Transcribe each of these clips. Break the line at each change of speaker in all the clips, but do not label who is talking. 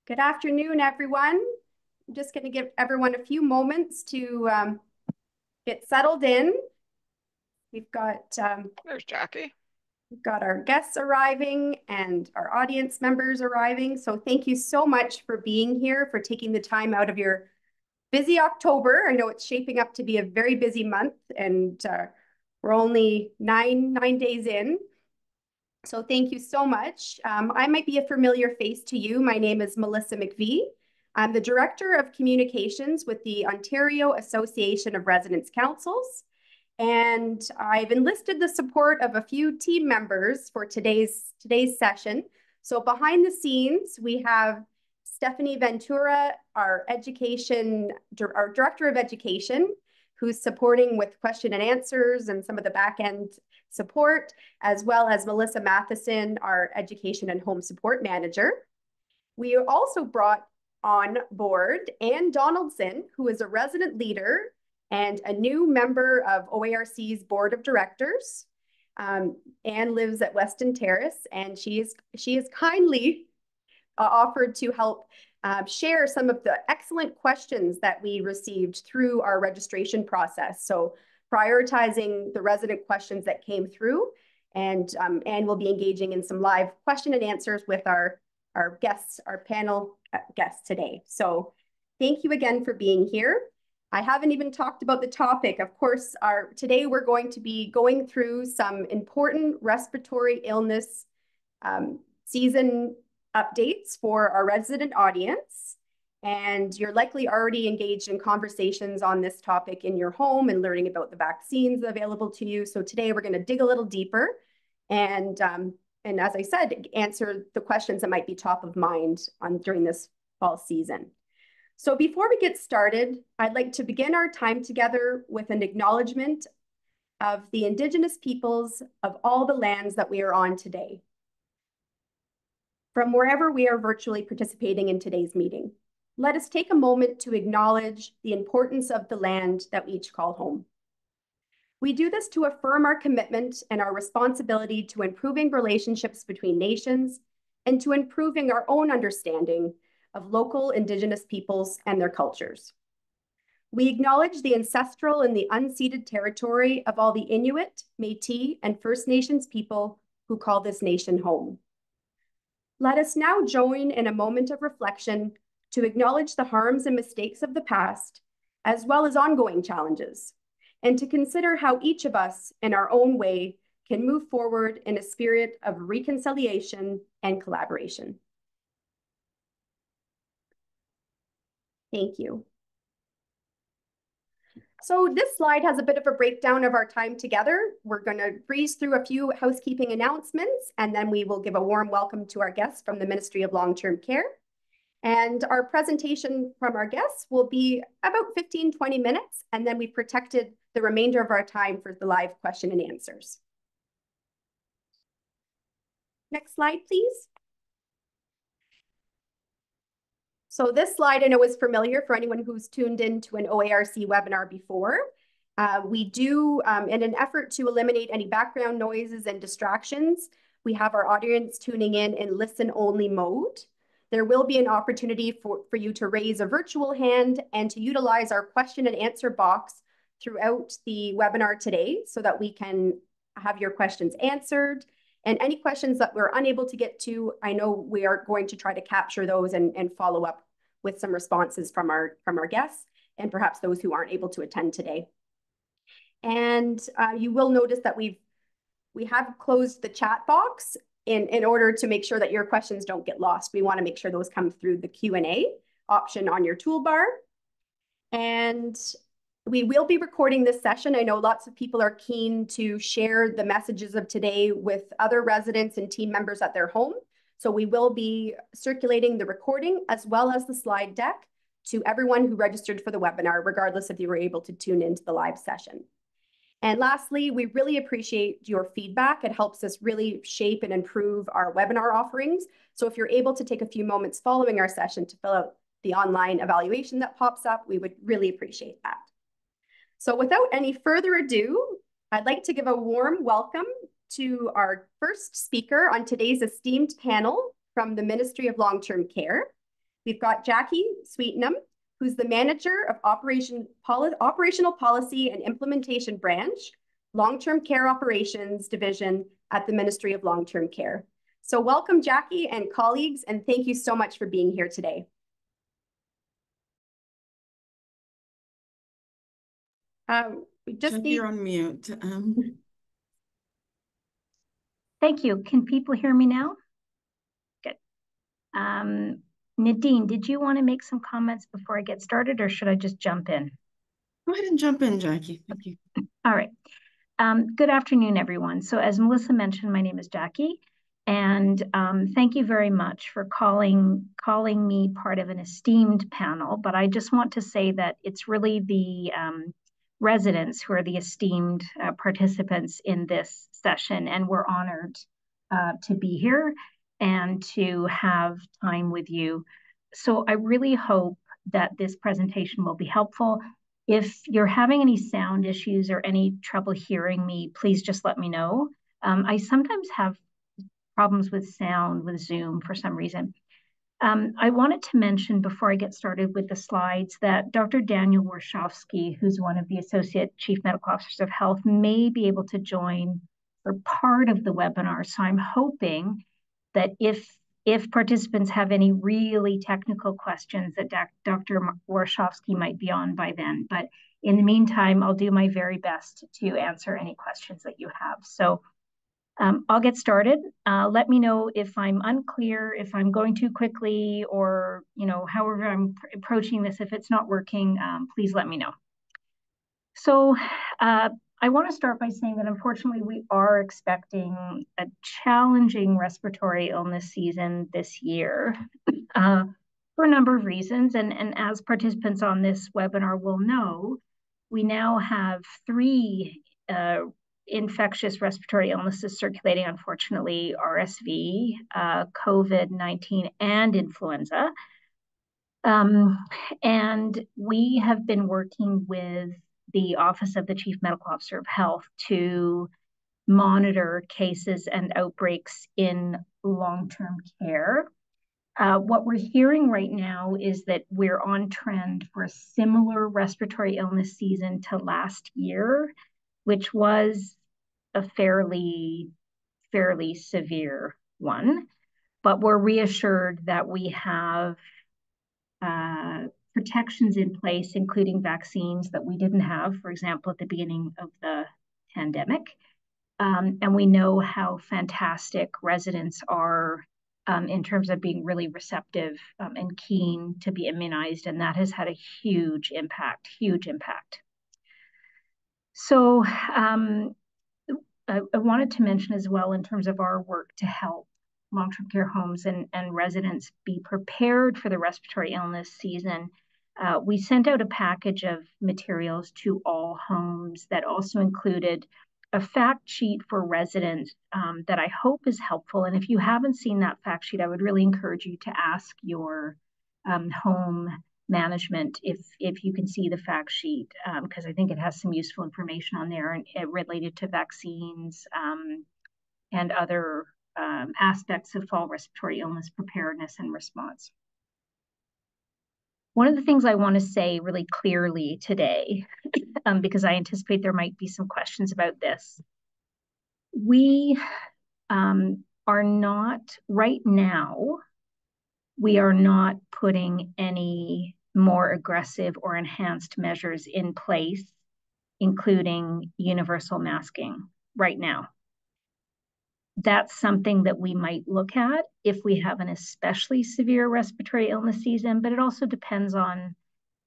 Good afternoon, everyone. I'm just going to give everyone a few moments to get settled in. We've got
There's Jackie.
our guests arriving and our audience members arriving. So thank you so much for being here, for taking the time out of your busy October. I know it's shaping up to be a very busy month, and we're only nine days in. So thank you so much. I might be a familiar face to you. My name is Melissa McVie. I'm the Director of Communications with the Ontario Association of Residents' Councils, and I've enlisted the support of a few team members for today's session. So behind the scenes, we have Stephanie Ventura, our Director of Education, who's supporting with question and answers and some of the back end support, as well as Melissa Matheson, our Education and Home Support Manager. We also brought on board Anne Donaldson, who is a resident leader and a new member of OARC's Board of Directors. Anne lives at Weston Terrace, and she is kindly offered to help share some of the excellent questions that we received through our registration process. So prioritizing the resident questions that came through, and we'll be engaging in some live question and answers with our guests, our panel guests today. So thank you again for being here. I haven't even talked about the topic. Of course, today we're going to be going through some important respiratory illness season updates for our resident audience. And you're likely already engaged in conversations on this topic in your home and learning about the vaccines available to you. So today we're going to dig a little deeper and as I said, answer the questions that might be top of mind during this fall season. So before we get started, I'd like to begin our time together with an acknowledgement of the Indigenous peoples of all the lands that we are on today, from wherever we are virtually participating in today's meeting. Let us take a moment to acknowledge the importance of the land that we each call home. We do this to affirm our commitment and our responsibility to improving relationships between nations and to improving our own understanding of local Indigenous peoples and their cultures. We acknowledge the ancestral and the unceded territory of all the Inuit, Métis, and First Nations people who call this nation home. Let us now join in a moment of reflection to acknowledge the harms and mistakes of the past, as well as ongoing challenges, and to consider how each of us, in our own way, can move forward in a spirit of reconciliation and collaboration. Thank you. So this slide has a bit of a breakdown of our time together. We're going to breeze through a few housekeeping announcements, and then we will give a warm welcome to our guests from the Ministry of Long-Term Care. And our presentation from our guests will be about 15-20 minutes, and then we've protected the remainder of our time for the live question and answers. Next slide, please. So this slide I know is familiar for anyone who's tuned into an OARC webinar before. We do, in an effort to eliminate any background noises and distractions, we have our audience tuning in listen-only mode. There will be an opportunity for you to raise a virtual hand and to utilize our question and answer box throughout the webinar today so that we can have your questions answered. And any questions that we're unable to get to, I know we are going to try to capture those and follow up with some responses from our guests and perhaps those who aren't able to attend today. And you will notice that we have closed the chat box in order to make sure that your questions don't get lost. We want to make sure those come through the Q&A option on your toolbar. And we will be recording this session. I know lots of people are keen to share the messages of today with other residents and team members at their home. So we will be circulating the recording as well as the slide deck to everyone who registered for the webinar, regardless if you were able to tune into the live session. And lastly, we really appreciate your feedback. It helps us really shape and improve our webinar offerings. So if you're able to take a few moments following our session to fill out the online evaluation that pops up, we would really appreciate that. So without any further ado, I'd like to give a warm welcome to our first speaker on today's esteemed panel from the Ministry of Long-Term Care. We've got Jackie Sweetenham, who's the Manager of Operational Policy and Implementation Branch, Long-Term Care Operations Division at the Ministry of Long-Term Care. So welcome, Jackie and colleagues, and thank you so much for being here today.
You're on mute.
Thank you. Can people hear me now? Good. Nadine, did you want to make some comments before I get started, or should I just jump in?
Go ahead and jump in, Jackie. Thank you.
All right. Good afternoon, everyone. So as Melissa mentioned, my name is Jackie, and thank you very much for calling me part of an esteemed panel. But I just want to say that it's really the residents who are the esteemed participants in this session, and we're honored to be here and to have time with you. So I really hope that this presentation will be helpful. If you're having any sound issues or any trouble hearing me, please just let me know. I sometimes have problems with sound with Zoom for some reason. I wanted to mention before I get started with the slides that Dr. Daniel Warshawski, who's one of the Associate Chief Medical Officers of Health, may be able to join for part of the webinar. So I'm hoping that if participants have any really technical questions, that Dr. Warshawski might be on by then. But in the meantime, I'll do my very best to answer any questions that you have. So I'll get started. Let me know if I'm unclear, if I'm going too quickly, or however I'm approaching this. If it's not working, please let me know. So I want to start by saying that unfortunately we are expecting a challenging respiratory illness season this year for a number of reasons. And as participants on this webinar will know, we now have 3 infectious respiratory illnesses circulating, unfortunately: RSV, COVID-19, and influenza. And we have been working with the Office of the Chief Medical Officer of Health to monitor cases and outbreaks in long-term care. What we're hearing right now is that we're on trend for a similar respiratory illness season to last year, which was a fairly severe one. But we're reassured that we have protections in place, including vaccines that we didn't have, for example, at the beginning of the pandemic. And we know how fantastic residents are in terms of being really receptive and keen to be immunized. And that has had a huge impact. So I wanted to mention as well, in terms of our work to help long-term care homes and residents be prepared for the respiratory illness season, we sent out a package of materials to all homes that also included a fact sheet for residents that I hope is helpful. And if you haven't seen that fact sheet, I would really encourage you to ask your home management if you can see the fact sheet, because I think it has some useful information on there and related to vaccines and other aspects of fall respiratory illness preparedness and response. One of the things I want to say really clearly today, because I anticipate there might be some questions about this, we are not, right now, we are not putting any more aggressive or enhanced measures in place, including universal masking right now. That's something that we might look at if we have an especially severe respiratory illness season, but it also depends on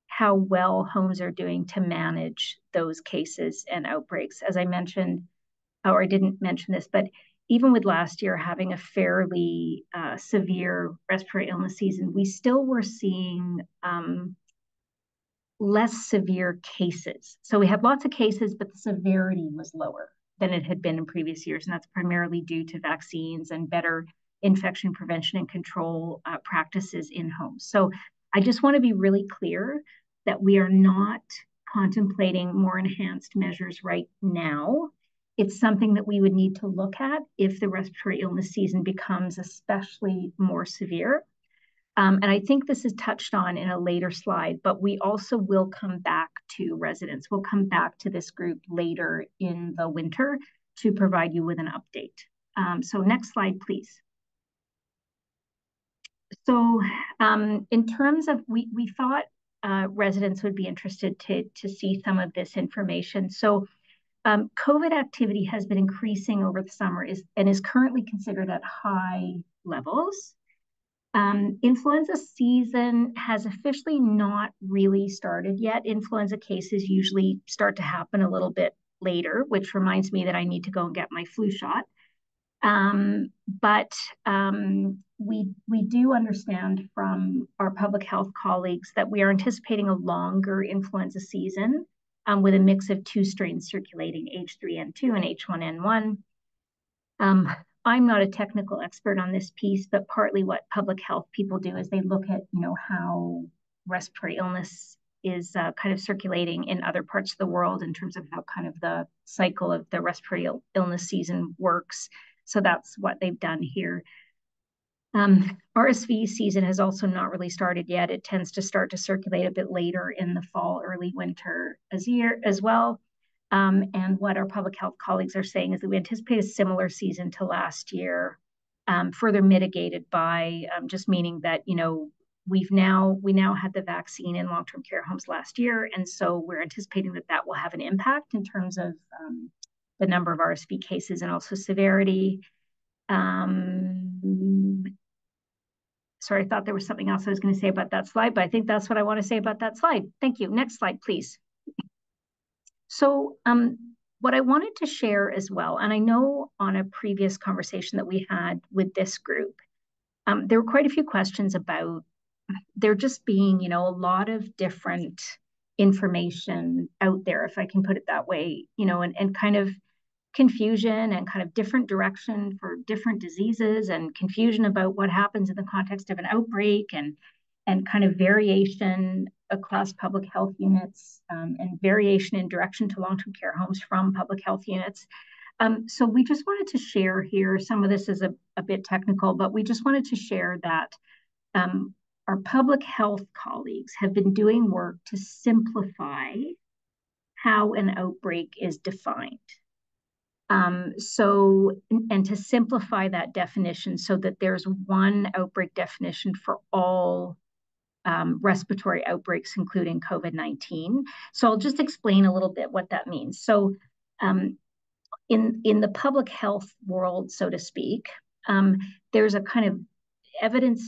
how well homes are doing to manage those cases and outbreaks. As I mentioned, or I didn't mention this, but even with last year having a fairly severe respiratory illness season, we still were seeing less severe cases. So we had lots of cases, but the severity was lower than it had been in previous years. And that's primarily due to vaccines and better infection prevention and control practices in homes. So I just want to be really clear that we are not contemplating more enhanced measures right now. It's something that we would need to look at if the respiratory illness season becomes especially more severe. And I think this is touched on in a later slide, but we also will come back to residents. We'll come back to this group later in the winter to provide you with an update. So next slide, please. So in terms of, we thought residents would be interested to see some of this information. So COVID activity has been increasing over the summer and is currently considered at high levels. Influenza season has officially not really started yet. Influenza cases usually start to happen a little bit later, which reminds me that I need to go and get my flu shot. But we do understand from our public health colleagues that we are anticipating a longer influenza season with a mix of two strains circulating, H3N2 and H1N1. I'm not a technical expert on this piece, but partly what public health people do is they look at, how respiratory illness is kind of circulating in other parts of the world in terms of how kind of the cycle of the respiratory illness season works. So that's what they've done here. RSV season has also not really started yet. It tends to start to circulate a bit later in the fall, early winter as well. And what our public health colleagues are saying is that we anticipate a similar season to last year, further mitigated by just meaning that, we now had the vaccine in long-term care homes last year. And so we're anticipating that will have an impact in terms of the number of RSV cases and also severity. Sorry, I thought there was something else I was going to say about that slide, but I think that's what I want to say about that slide. Thank you. Next slide, please. So what I wanted to share as well, and I know on a previous conversation that we had with this group, there were quite a few questions about there just being, a lot of different information out there, if I can put it that way, and kind of confusion and kind of different direction for different diseases and confusion about what happens in the context of an outbreak and kind of variation across public health units and variation in direction to long-term care homes from public health units. So we just wanted to share here, some of this is a bit technical, but we just wanted to share that our public health colleagues have been doing work to simplify how an outbreak is defined. And to simplify that definition so that there's one outbreak definition for all respiratory outbreaks, including COVID-19. So I'll just explain a little bit what that means. So in the public health world, so to speak, there's a kind of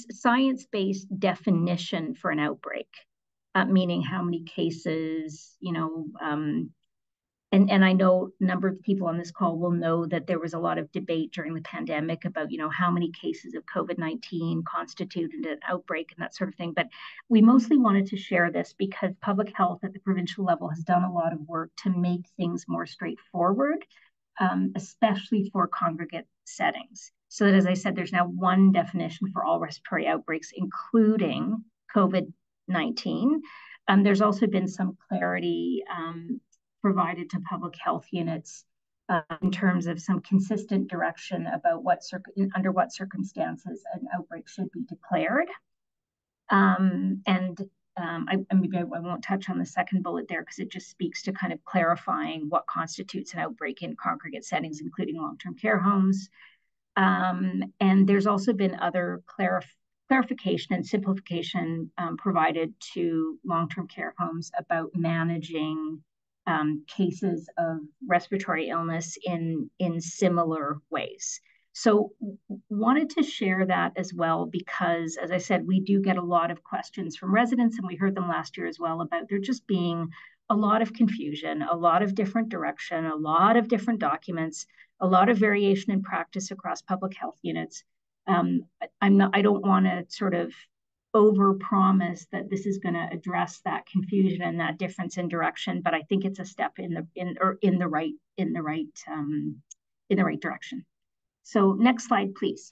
science-based definition for an outbreak, meaning how many cases, and I know a number of people on this call will know that there was a lot of debate during the pandemic about, how many cases of COVID-19 constituted an outbreak and that sort of thing. But we mostly wanted to share this because public health at the provincial level has done a lot of work to make things more straightforward, especially for congregate settings. So that, as I said, there's now one definition for all respiratory outbreaks, including COVID-19. There's also been some clarity provided to public health units in terms of some consistent direction about under what circumstances an outbreak should be declared. Maybe I won't touch on the second bullet there because it just speaks to kind of clarifying what constitutes an outbreak in congregate settings, including long-term care homes. And there's also been other clarification and simplification provided to long-term care homes about managing cases of respiratory illness in similar ways. So wanted to share that as well because, as I said, we do get a lot of questions from residents, and we heard them last year as well, about there just being a lot of confusion, a lot of different direction, a lot of different documents, a lot of variation in practice across public health units. I don't want to sort of overpromise that this is going to address that confusion and that difference in direction, but I think it's a step in the right direction. So next slide, please.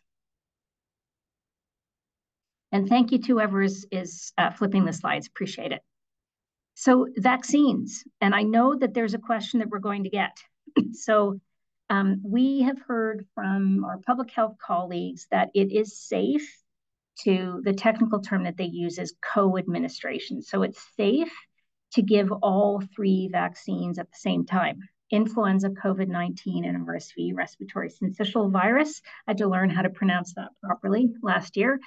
And thank you to whoever is flipping the slides. Appreciate it. So vaccines, and I know that there's a question that we're going to get. So we have heard from our public health colleagues that it is safe to the technical term that they use is co-administration. So it's safe to give all 3 vaccines at the same time. Influenza, COVID-19, and RSV, respiratory syncytial virus. I had to learn how to pronounce that properly last year.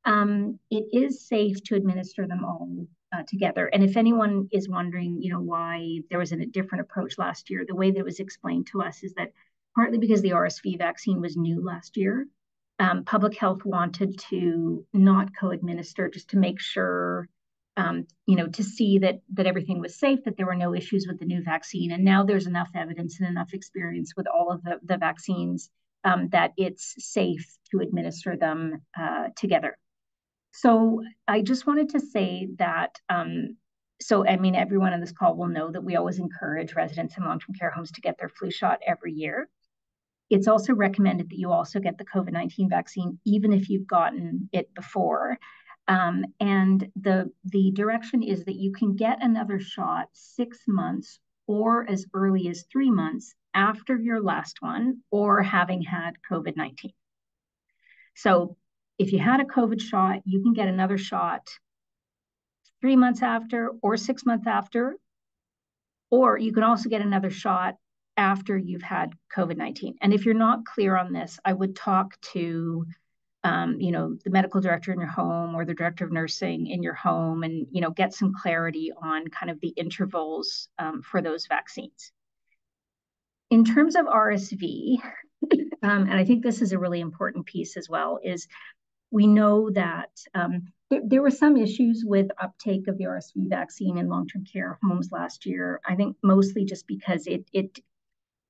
It is safe to administer them all together. And if anyone is wondering, why there was a different approach last year, the way that it was explained to us is that partly because the RSV vaccine was new last year, public health wanted to not co-administer just to make sure, to see that everything was safe, that there were no issues with the new vaccine. And now there's enough evidence and enough experience with all of the vaccines that it's safe to administer them together. So I just wanted to say that, everyone on this call will know that we always encourage residents in long-term care homes to get their flu shot every year. It's also recommended that you also get the COVID-19 vaccine, even if you've gotten it before. And the direction is that you can get another shot 6 months or as early as 3 months after your last one or having had COVID-19. So if you had a COVID shot, you can get another shot 3 months after or 6 months after, or you can also get another shot after you've had COVID-19. And if you're not clear on this, I would talk to the medical director in your home or the director of nursing in your home and, get some clarity on kind of the intervals for those vaccines. In terms of RSV, and I think this is a really important piece as well, is we know that there were some issues with uptake of the RSV vaccine in long-term care homes last year. I think mostly just because it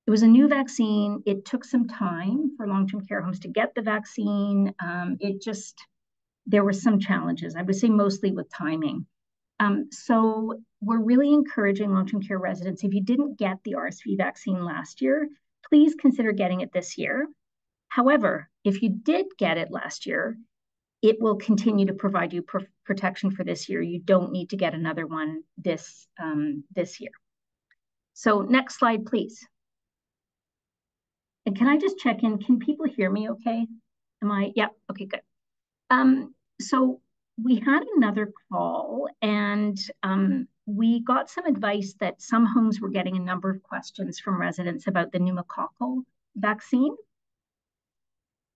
was a new vaccine. It took some time for long-term care homes to get the vaccine. There were some challenges, I would say mostly with timing. So we're really encouraging long-term care residents, if you didn't get the RSV vaccine last year, please consider getting it this year. However, if you did get it last year, it will continue to provide you protection for this year. You don't need to get another one this year. So next slide, please. And can I just check in? Can people hear me okay? Yeah, okay, good. So we had another call and we got some advice that some homes were getting a number of questions from residents about the pneumococcal vaccine.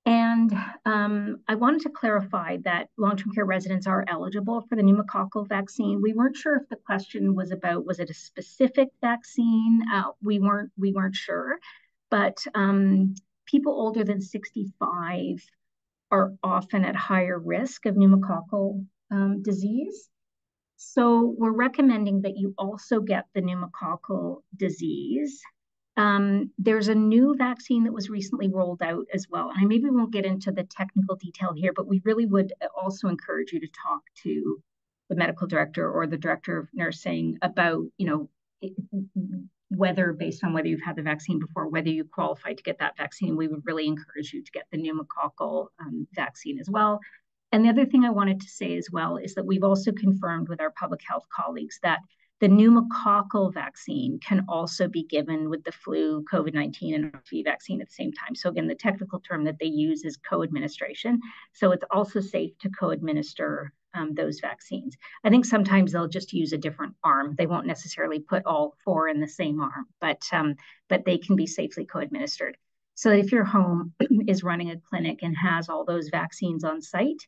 And I wanted to clarify that long-term care residents are eligible for the pneumococcal vaccine. We weren't sure if the question was about, was it a specific vaccine? We weren't sure, but people older than 65 are often at higher risk of pneumococcal disease. So we're recommending that you also get the pneumococcal disease. There's a new vaccine that was recently rolled out as well. And I maybe won't get into the technical detail here, but we really would also encourage you to talk to the medical director or the director of nursing about, whether based on whether you've had the vaccine before, whether you qualify to get that vaccine. We would really encourage you to get the pneumococcal vaccine as well. And the other thing I wanted to say as well is that we've also confirmed with our public health colleagues that the pneumococcal vaccine can also be given with the flu, COVID-19, and RSV vaccine at the same time. So again, the technical term that they use is co-administration. So it's also safe to co-administer those vaccines. I think sometimes they'll just use a different arm. They won't necessarily put all 4 in the same arm, but they can be safely co-administered. So if your home is running a clinic and has all those vaccines on site,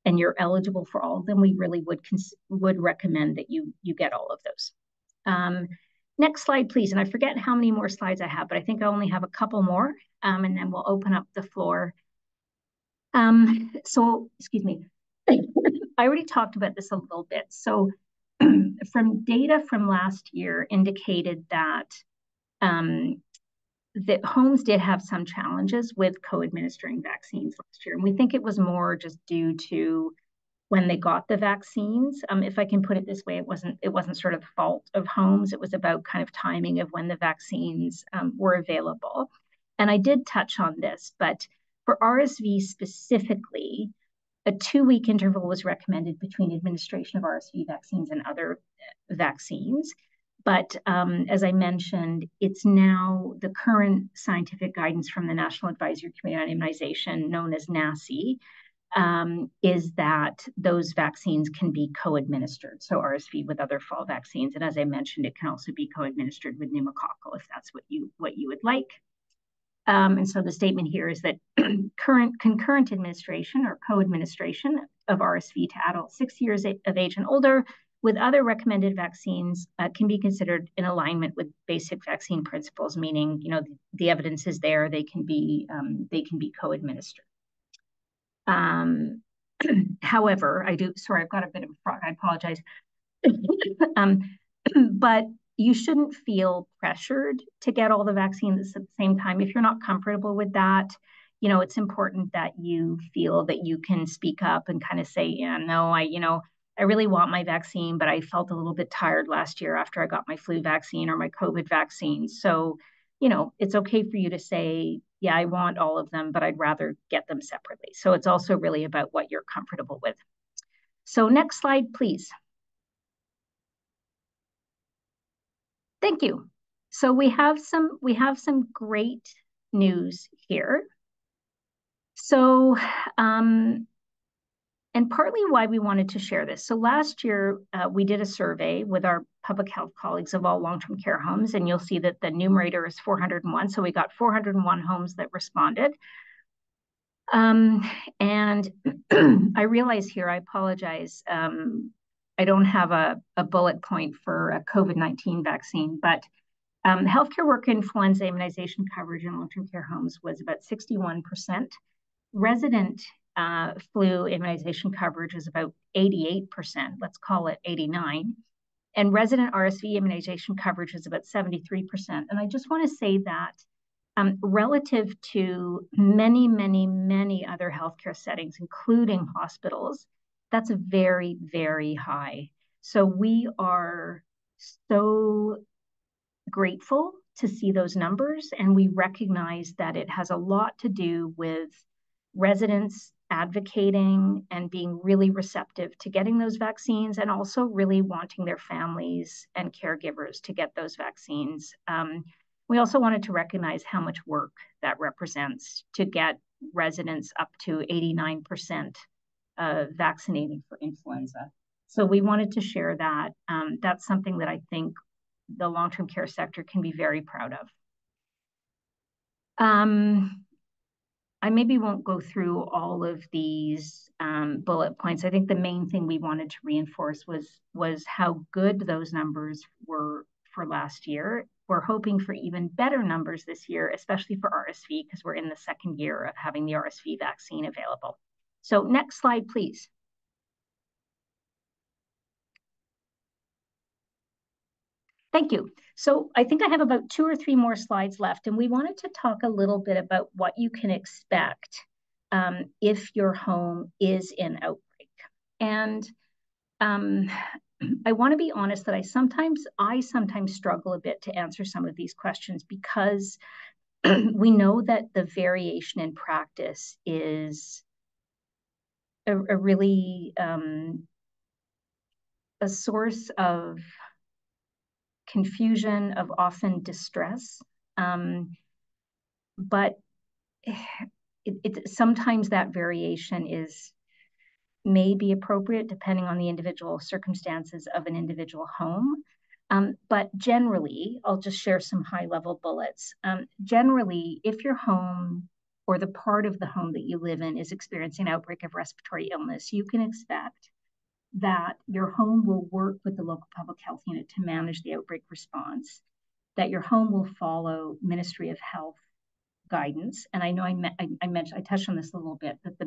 and you're eligible for all of them, we really would recommend that you get all of those. Next slide, please. And I forget how many more slides I have, but I think I only have a couple more, and then we'll open up the floor. So, excuse me. I already talked about this a little bit. So from data from last year indicated that that homes did have some challenges with co-administering vaccines last year. And we think it was more just due to when they got the vaccines. If I can put it this way, it wasn't sort of the fault of homes. It was about kind of timing of when the vaccines were available. And I did touch on this, but for RSV specifically, a 2-week interval was recommended between administration of RSV vaccines and other vaccines. But as I mentioned, it's now the current scientific guidance from the National Advisory Committee on Immunization, known as NACI, is that those vaccines can be co-administered. So RSV with other fall vaccines. And as I mentioned, it can also be co-administered with pneumococcal if that's what you would like. And so the statement here is that concurrent administration or co-administration of RSV to adults 6 years of age and older with other recommended vaccines can be considered in alignment with basic vaccine principles, meaning, you know, the evidence is there, they can be co-administered. However, sorry, I've got a bit of a frog, I apologize. But you shouldn't feel pressured to get all the vaccines at the same time. If you're not comfortable with that, you know, it's important that you feel that you can speak up and kind of say, yeah, no, I really want my vaccine, but I felt a little bit tired last year after I got my flu vaccine or my COVID vaccine. So, you know, it's okay for you to say, yeah, I want all of them, but I'd rather get them separately. So it's also really about what you're comfortable with. So next slide, please. Thank you. So we have some great news here. So, and partly why we wanted to share this. So last year, we did a survey with our public health colleagues of all long-term care homes, and you'll see that the numerator is 401. So we got 401 homes that responded. And I realize here, I apologize, I don't have a bullet point for a COVID-19 vaccine, but healthcare worker influenza immunization coverage in long-term care homes was about 61%. Resident flu immunization coverage is about 88%, let's call it 89%. And resident RSV immunization coverage is about 73%. And I just want to say that relative to many, many, many other healthcare settings, including hospitals, that's very, very high. So we are so grateful to see those numbers, and we recognize that it has a lot to do with residents advocating and being really receptive to getting those vaccines, and also really wanting their families and caregivers to get those vaccines. We also wanted to recognize how much work that represents to get residents up to 89% vaccinating for influenza. So we wanted to share that. That's something that I think the long-term care sector can be very proud of. I maybe won't go through all of these bullet points. I think the main thing we wanted to reinforce was how good those numbers were for last year. We're hoping for even better numbers this year, especially for RSV, because we're in the second year of having the RSV vaccine available. So next slide, please. Thank you. So I think I have about 2 or 3 more slides left, and we wanted to talk a little bit about what you can expect if your home is in outbreak. And I want to be honest that I sometimes struggle a bit to answer some of these questions, because we know that the variation in practice is a really a source of confusion, of often distress. But sometimes that variation may be appropriate depending on the individual circumstances of an individual home. But generally, I'll just share some high-level bullets. Generally, if your home or the part of the home that you live in is experiencing an outbreak of respiratory illness, you can expect that your home will work with the local public health unit to manage the outbreak response, that your home will follow Ministry of Health guidance. And I know I touched on this a little bit, that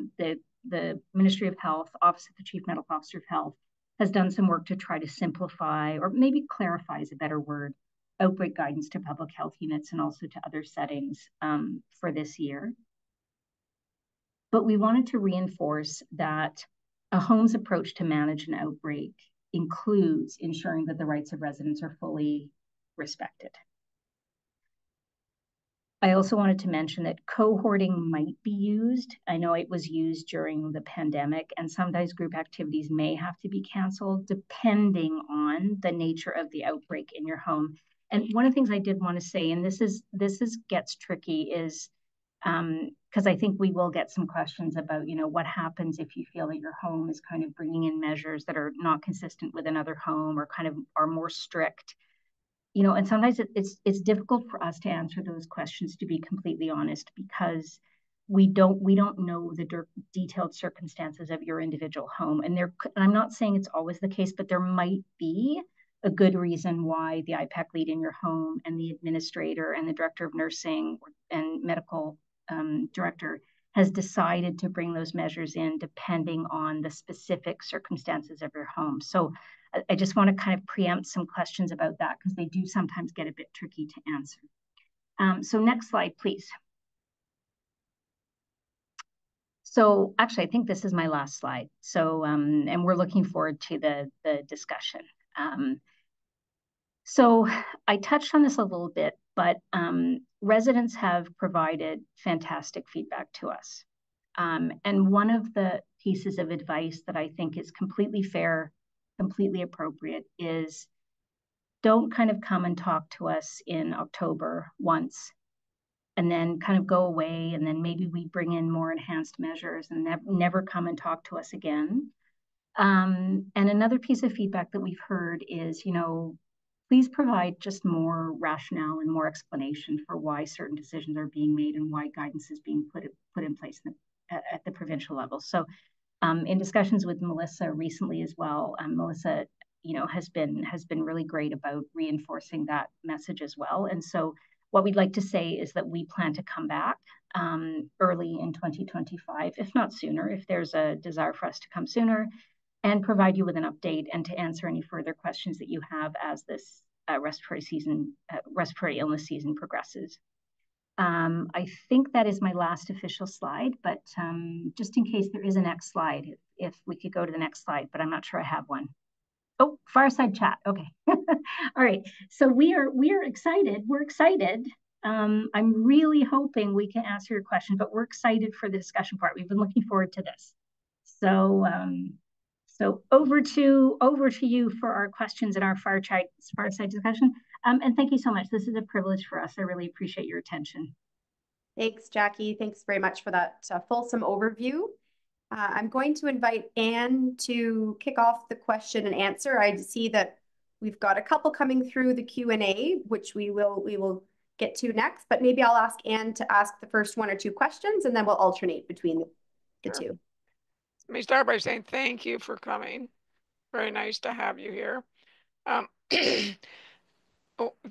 the Ministry of Health, Office of the Chief Medical Officer of Health, has done some work to try to simplify, or maybe clarify is a better word, outbreak guidance to public health units and also to other settings for this year. But we wanted to reinforce that a home's approach to manage an outbreak includes ensuring that the rights of residents are fully respected. I also wanted to mention that cohorting might be used. I know it was used during the pandemic, and sometimes group activities may have to be canceled depending on the nature of the outbreak in your home. And one of the things I did want to say, and this gets tricky, is because I think we will get some questions about, what happens if you feel that your home is kind of bringing in measures that are not consistent with another home or kind of are more strict. And sometimes it's difficult for us to answer those questions, to be completely honest, because we don't know the detailed circumstances of your individual home. And I'm not saying it's always the case, but there might be a good reason why the IPAC lead in your home and the administrator and the director of nursing and medical director has decided to bring those measures in depending on the specific circumstances of your home. So I just want to kind of preempt some questions about that because they do sometimes get a bit tricky to answer. So next slide, please. So actually, I think this is my last slide. So, and we're looking forward to the discussion. So I touched on this a little bit, but residents have provided fantastic feedback to us. And one of the pieces of advice that I think is completely fair, completely appropriate is don't kind of come and talk to us in October once and then kind of go away, and then maybe we bring in more enhanced measures and never come and talk to us again. And another piece of feedback that we've heard is, please provide just more rationale and more explanation for why certain decisions are being made and why guidance is being put in place at the provincial level. So in discussions with Melissa recently as well, Melissa, has been really great about reinforcing that message as well. And so what we'd like to say is that we plan to come back early in 2025, if not sooner, if there's a desire for us to come sooner, and provide you with an update and to answer any further questions that you have as this respiratory illness season progresses. I think that is my last official slide, but just in case there is a next slide, if we could go to the next slide, but I'm not sure I have one. Oh, fireside chat. Okay. All right. So we are excited. We're excited. I'm really hoping we can answer your question, but we're excited for the discussion part. We've been looking forward to this. So so over to you for our questions and our fireside discussion. And thank you so much. This is a privilege for us. I really appreciate your attention.
Thanks, Jackie. Thanks very much for that fulsome overview. I'm going to invite Anne to kick off the question and answer. I see that we've got a couple coming through the Q&A, which we will get to next, but maybe I'll ask Anne to ask the first one or two questions, and then we'll alternate between the two.
Let me start by saying thank you for coming. Very nice to have you here.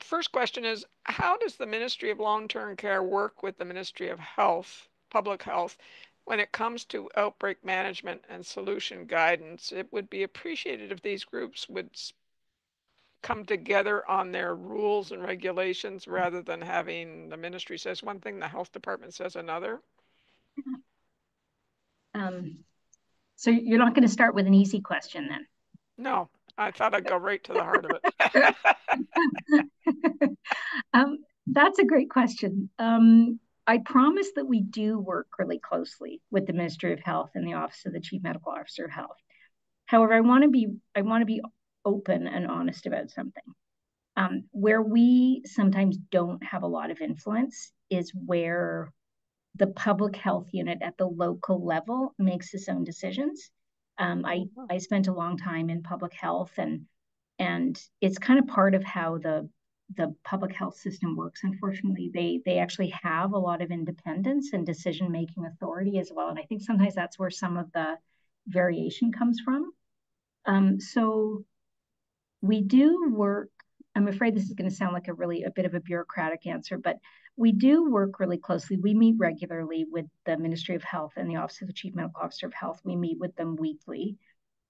First question is, how does the Ministry of Long-Term Care work with the Ministry of Health, Public Health, when it comes to outbreak management and solution guidance? It would be appreciated if these groups would come together on their rules and regulations rather than having the ministry says one thing, the health department says another.
So you're not going to start with an easy question then?
No, I thought I'd go right to the heart of
it. That's a great question. I promise that we do work really closely with the Ministry of Health and the Office of the Chief Medical Officer of Health. However, I want to be open and honest about something. Where we sometimes don't have a lot of influence is where the public health unit at the local level makes its own decisions. I spent a long time in public health, and it's kind of part of how the public health system works. Unfortunately, they actually have a lot of independence and decision-making authority as well. And I think sometimes that's where some of the variation comes from. So we do work, I'm afraid this is going to sound like a bit of a bureaucratic answer, but we do work really closely. We meet regularly with the Ministry of Health and the Office of the Chief Medical Officer of Health. We meet with them weekly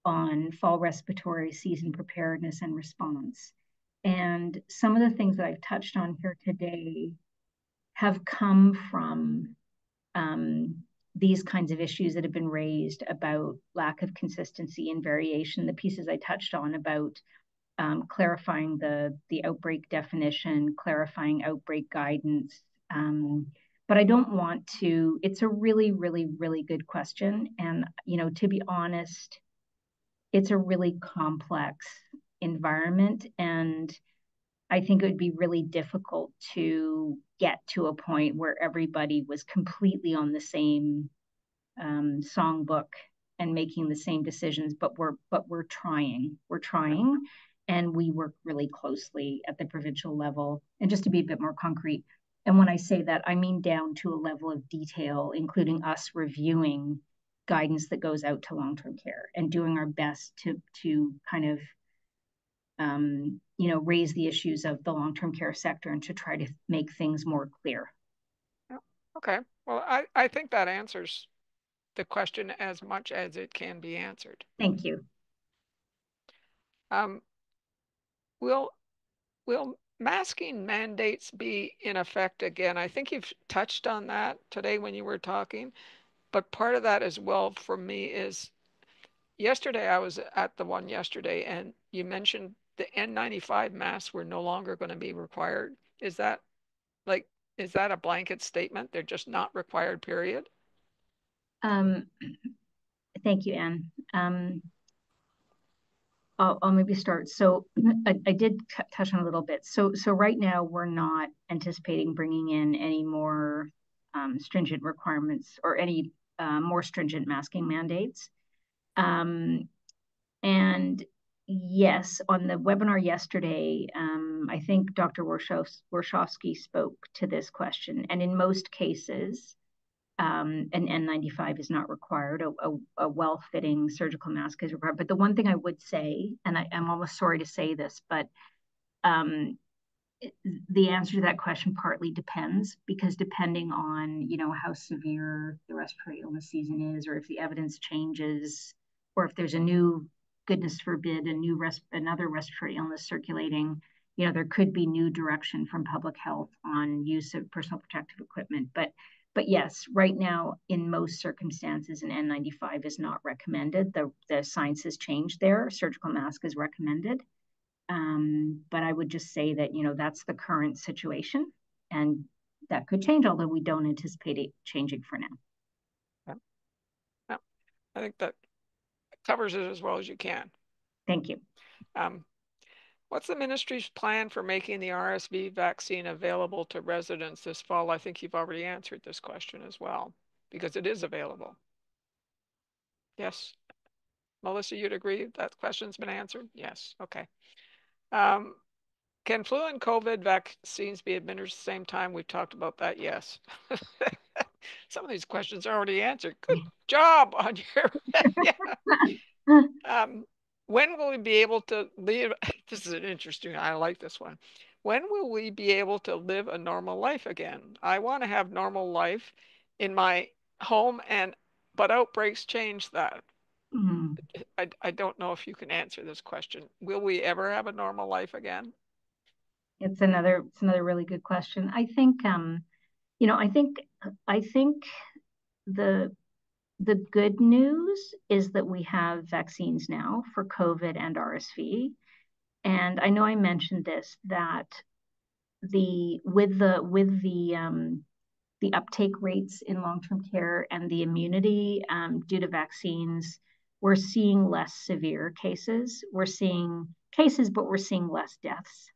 on fall respiratory season preparedness and response. And some of the things that I've touched on here today have come from these kinds of issues that have been raised about lack of consistency and variation, the pieces I touched on about clarifying the outbreak definition, clarifying outbreak guidance. But I don't want to, it's a really, really, really good question. And, to be honest, it's a really complex environment. And I think it would be really difficult to get to a point where everybody was completely on the same songbook and making the same decisions, but we're trying. We're trying, and we work really closely at the provincial level. And just to be a bit more concrete, and when I say that, I mean down to a level of detail, including us reviewing guidance that goes out to long-term care and doing our best to kind of raise the issues of the long-term care sector and to try to make things more clear.
Okay. Well, I think that answers the question as much as it can be answered.
Thank you.
Will masking mandates be in effect again? I think you've touched on that today when you were talking, but part of that as well for me is yesterday I was at the one yesterday and you mentioned the N95 masks were no longer going to be required. Is that a blanket statement? They're just not required, period?
Thank you, Anne. I'll maybe start. So I did touch on a little bit. So right now we're not anticipating bringing in any more stringent requirements or any more stringent masking mandates. And yes, on the webinar yesterday, I think Dr. Warshawski spoke to this question. And in most cases, an N95 is not required. A well-fitting surgical mask is required. But the one thing I would say, and I'm almost sorry to say this, but the answer to that question partly depends, because depending on how severe the respiratory illness season is, or if the evidence changes, or if there's a new, goodness forbid, another respiratory illness circulating, there could be new direction from public health on use of personal protective equipment. But yes, right now, in most circumstances, an N95 is not recommended. The science has changed there. Surgical mask is recommended. But I would just say that, that's the current situation, and that could change, although we don't anticipate it changing for now.
Yeah. I think that covers it as well as you can.
Thank you.
What's the ministry's plan for making the RSV vaccine available to residents this fall? I think you've already answered this question as well, because it is available. Yes. Melissa, you'd agree that question's been answered? Yes. Okay. Can flu and COVID vaccines be administered at the same time? We've talked about that. Yes. Some of these questions are already answered. Good job on your. Yeah. When will we be able to live? This is an interesting, I like this one. When will we be able to live a normal life again? I want to have normal life in my home, but outbreaks change that. I don't know if you can answer this question. Will we ever have a normal life again?
It's another really good question. I think I think the good news is that we have vaccines now for COVID and RSV. And I know I mentioned this, that with the uptake rates in long-term care and the immunity due to vaccines, we're seeing less severe cases. We're seeing cases, but we're seeing less deaths.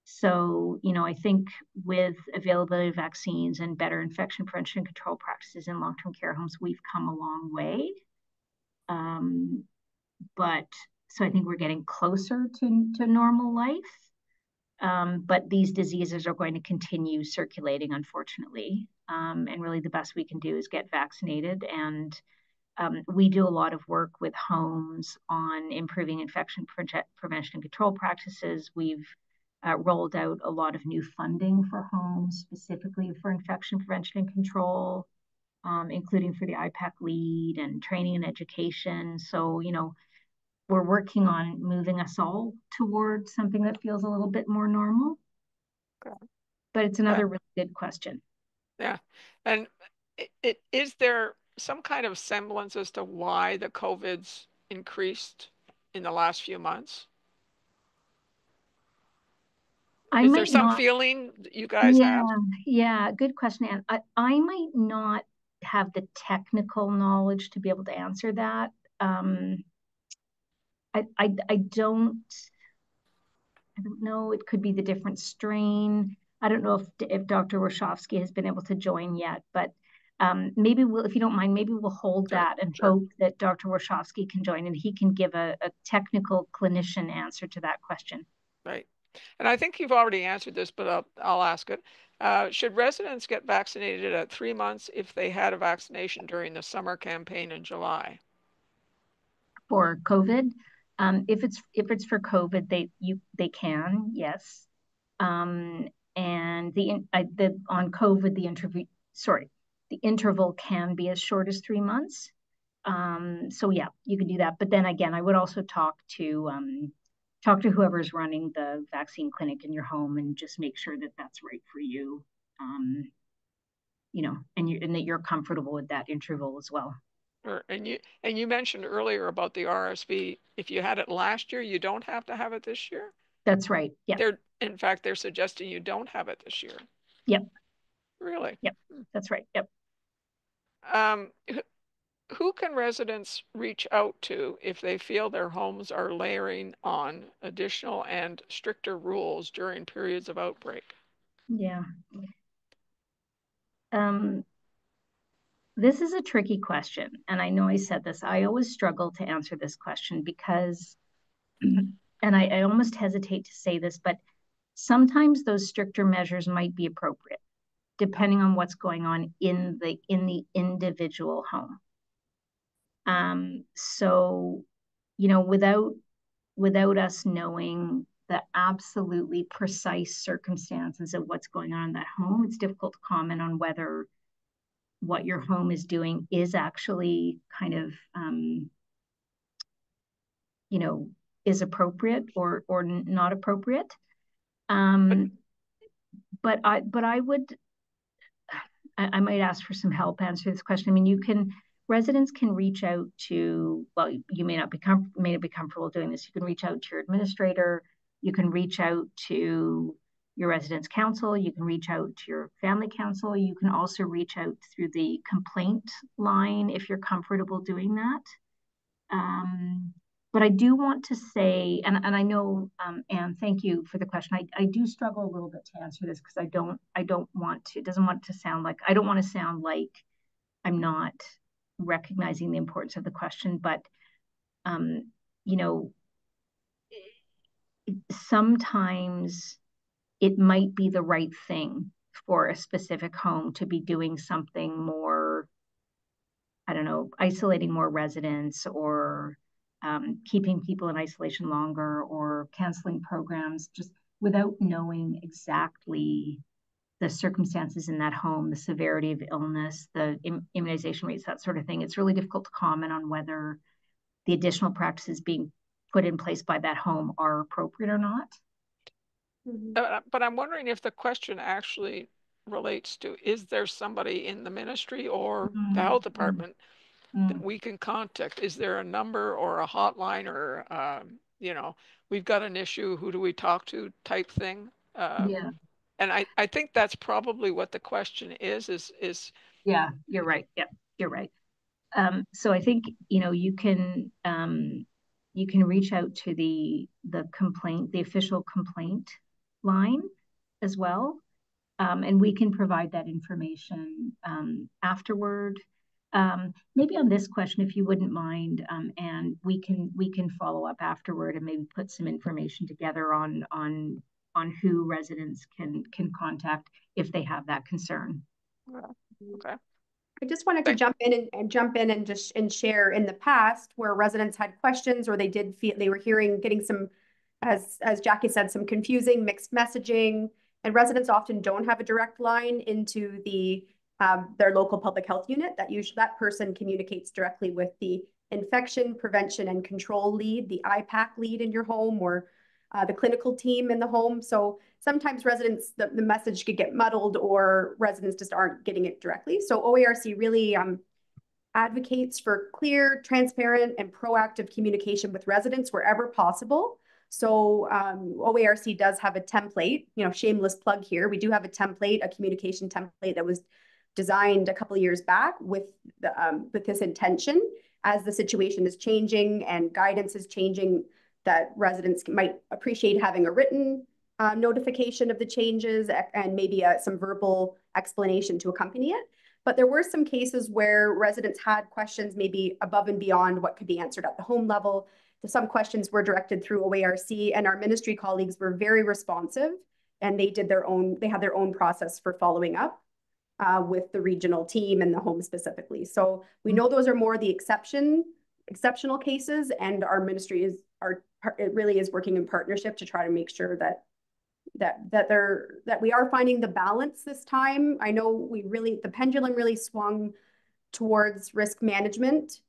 So, I think with availability of vaccines and better infection prevention and control practices in long-term care homes, we've come a long way. So I think we're getting closer to normal life. But these diseases are going to continue circulating, unfortunately. And really the best we can do is get vaccinated. And we do a lot of work with homes on improving infection prevention and control practices. We've rolled out a lot of new funding for homes, specifically for infection prevention and control, including for the IPAC lead and training and education. So, we're working on moving us all towards something that feels a little bit more normal.
Okay.
But it's another really good question.
Yeah. And is there some kind of semblance as to why the COVID's increased in the last few months? Is there some feeling you guys have?
Yeah, good question, Anne. I might not have the technical knowledge to be able to answer that. I don't. I don't know, it could be the different strain. I don't know if Dr. Warshawski has been able to join yet, but maybe we'll, if you don't mind, maybe we'll hold that and hope that Dr. Warshawski can join and he can give a technical clinician answer to that question.
Right. And I think you've already answered this, but I'll ask it. Should residents get vaccinated at 3 months if they had a vaccination during the summer campaign in July?
For COVID, if it's for COVID, they can, yes. And on COVID, the interval can be as short as 3 months. So yeah, you can do that. But then again, I would also talk to whoever's running the vaccine clinic in your home and just make sure that that's right for you. You know, and that you're comfortable with that interval as well.
Sure. And you mentioned earlier about the RSV. If you had it last year, you don't have to have it this year?
That's right. Yeah.
In fact, they're suggesting you don't have it this year.
Yep.
Really?
Yep. That's right. Yep.
Who can residents reach out to if they feel their homes are layering on additional and stricter rules during periods of outbreak?
Yeah. This is a tricky question. And I know I said this, I always struggle to answer this question because, and I almost hesitate to say this, but sometimes those stricter measures might be appropriate depending on what's going on in the individual home. So, you know, without us knowing the absolutely precise circumstances of what's going on in that home, it's difficult to comment on whether what your home is doing is actually kind of, you know, is appropriate or not appropriate. But I might ask for some help answering this question. I mean, residents can reach out to, well, you may not be comfortable doing this. You can reach out to your administrator. You can reach out to your residence council. You can reach out to your family council. You can also reach out through the complaint line if you're comfortable doing that. But I do want to say, and I know, Anne, thank you for the question. I do struggle a little bit to answer this because I don't want to, it doesn't want to sound like, I don't want to sound like I'm not recognizing the importance of the question, but, you know, sometimes it might be the right thing for a specific home to be doing something more, I don't know, isolating more residents or keeping people in isolation longer or canceling programs just without knowing exactly the circumstances in that home, the severity of illness, the immunization rates, that sort of thing. It's really difficult to comment on whether the additional practices being put in place by that home are appropriate or not.
But I'm wondering if the question actually relates to, is there somebody in the ministry or the health department that we can contact? Is there a number or a hotline or, you know, we've got an issue, who do we talk to type thing?
Yeah.
And I think that's probably what the question is.
Yeah, you're right. Yeah, you're right. So I think, you know, you can reach out to the official complaint line as well. And we can provide that information afterward. Maybe on this question, if you wouldn't mind, and we can follow up afterward and maybe put some information together on who residents can contact if they have that concern.
Okay.
I just wanted to jump in and share in the past where residents had questions or they did feel they were getting some, as Jackie said, some confusing mixed messaging, and residents often don't have a direct line into their local public health unit. That person communicates directly with the infection prevention and control lead, the IPAC lead in your home, or the clinical team in the home. So sometimes residents, the message could get muddled or residents just aren't getting it directly. So OARC really advocates for clear, transparent, and proactive communication with residents wherever possible. So OARC does have a template, you know, shameless plug here. We do have a template, a communication template that was designed a couple of years back with this intention. As the situation is changing and guidance is changing, that residents might appreciate having a written notification of the changes and maybe some verbal explanation to accompany it. But there were some cases where residents had questions maybe above and beyond what could be answered at the home level. Some questions were directed through OARC, and our ministry colleagues were very responsive, and they had their own process for following up with the regional team and the home specifically. So we know those are more the exceptional cases, and our ministry it really is working in partnership to try to make sure that we are finding the balance this time. I know the pendulum really swung towards risk management.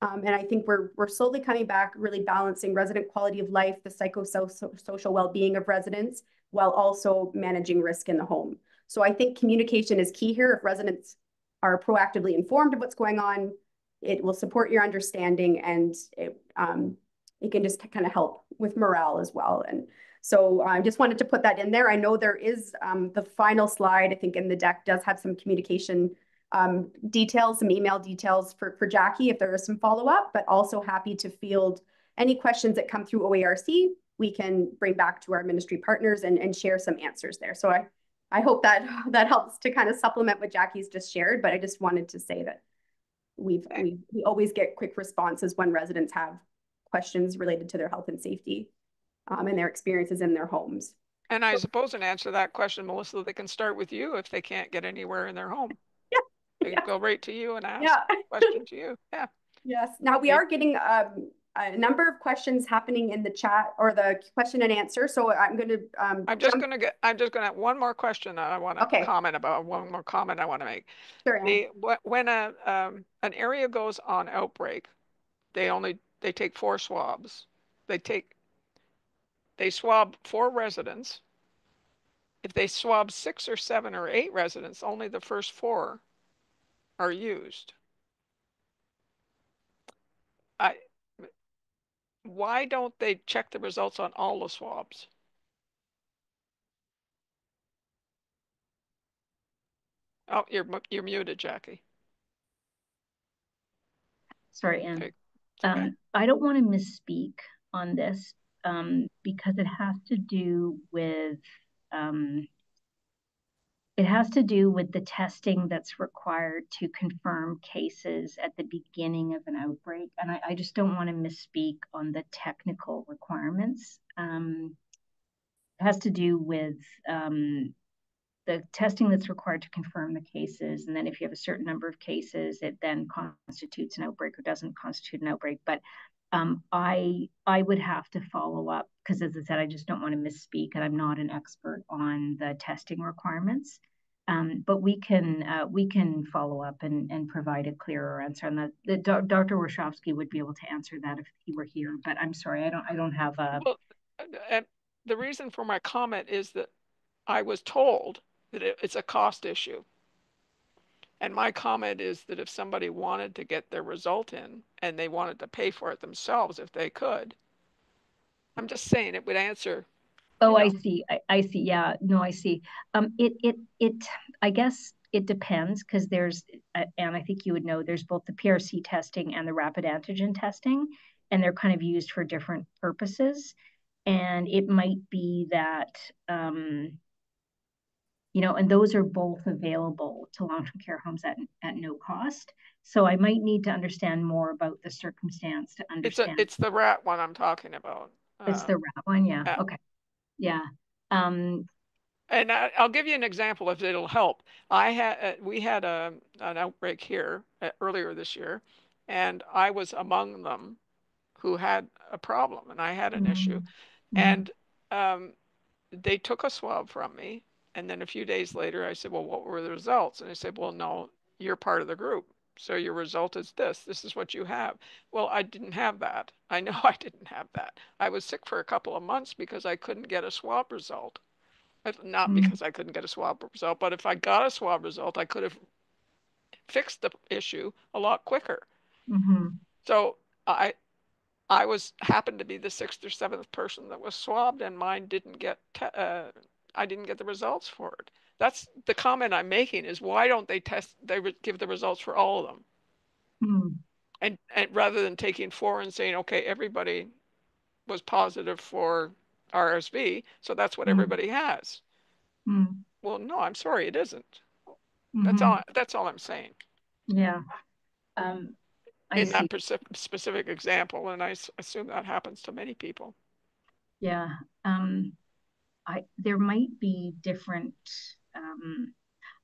And I think we're slowly coming back, really balancing resident quality of life, the psychosocial well-being of residents, while also managing risk in the home. So I think communication is key here. If residents are proactively informed of what's going on, it will support your understanding, and it can just kind of help with morale as well. And so I just wanted to put that in there. I know there is the final slide, I think, in the deck does have some communication details, some email details for Jackie if there is some follow-up, but also happy to field any questions that come through OARC. We can bring back to our ministry partners and share some answers there. So I hope that helps to kind of supplement what Jackie's just shared, but I just wanted to say that we always get quick responses when residents have questions related to their health and safety and their experiences in their homes.
And I suppose in answer to that question, Melissa, they can start with you if they can't get anywhere in their home.
Yeah.
They can go right to you and ask a question to you. Yeah.
Yes. Now we are getting a number of questions happening in the chat or the question and answer. So I'm going to
I'm just going to one more question that I want to comment about. One more comment I want to make.
Sure.
When an area goes on outbreak, they take 4 swabs. They swab 4 residents. If they swab 6 or 7 or 8 residents, only the first 4 are used. Why don't they check the results on all the swabs? Oh, you're muted, Jackie.
Sorry, Anne. Okay. I don't want to misspeak on this because it has to do with the testing that's required to confirm cases at the beginning of an outbreak. And I just don't want to misspeak on the technical requirements. It has to do with the testing that's required to confirm the cases. And then if you have a certain number of cases, it then constitutes an outbreak or doesn't constitute an outbreak. But I would have to follow up because, as I said, I just don't want to misspeak, and I'm not an expert on the testing requirements. But we can follow up and provide a clearer answer on that. Dr. Warshawski would be able to answer that if he were here. But I'm sorry, I don't have a.
Well, the reason for my comment is that I was told that it's a cost issue. And my comment is that if somebody wanted to get their result in and they wanted to pay for it themselves if they could, I'm just saying it would answer.
Oh, I see. I see. Yeah, no, I see. I guess it depends because there's, and I think you would know, there's both the PRC testing and the rapid antigen testing, and they're kind of used for different purposes. And it might be that, and those are both available to long-term care homes at no cost. So I might need to understand more about the circumstance to understand.
It's the rat one I'm talking about.
It's the rat one, yeah. Okay. Yeah.
And I'll give you an example if it'll help. We had an outbreak here earlier this year, and I was among them who had a problem, and I had an issue. And they took a swab from me, and then a few days later I said, well, what were the results? And they said, well, no, you're part of the group, so your result is this is what you have. Well, I didn't have that. I know I didn't have that. I was sick for a couple of months because I couldn't get a swab result. Not because I couldn't get a swab result, but if I got a swab result, I could have fixed the issue a lot quicker. So I happened to be the 6th or 7th person that was swabbed, and mine didn't get I didn't get the results for it. That's the comment I'm making, is why don't they would give the results for all of them? And rather than taking 4 and saying, okay, everybody was positive for RSV, so that's what everybody has. Well, no, I'm sorry, it isn't. That's all I'm saying.
Yeah. I
In
see.
that specific example, and I assume that happens to many people.
Yeah. There might be different,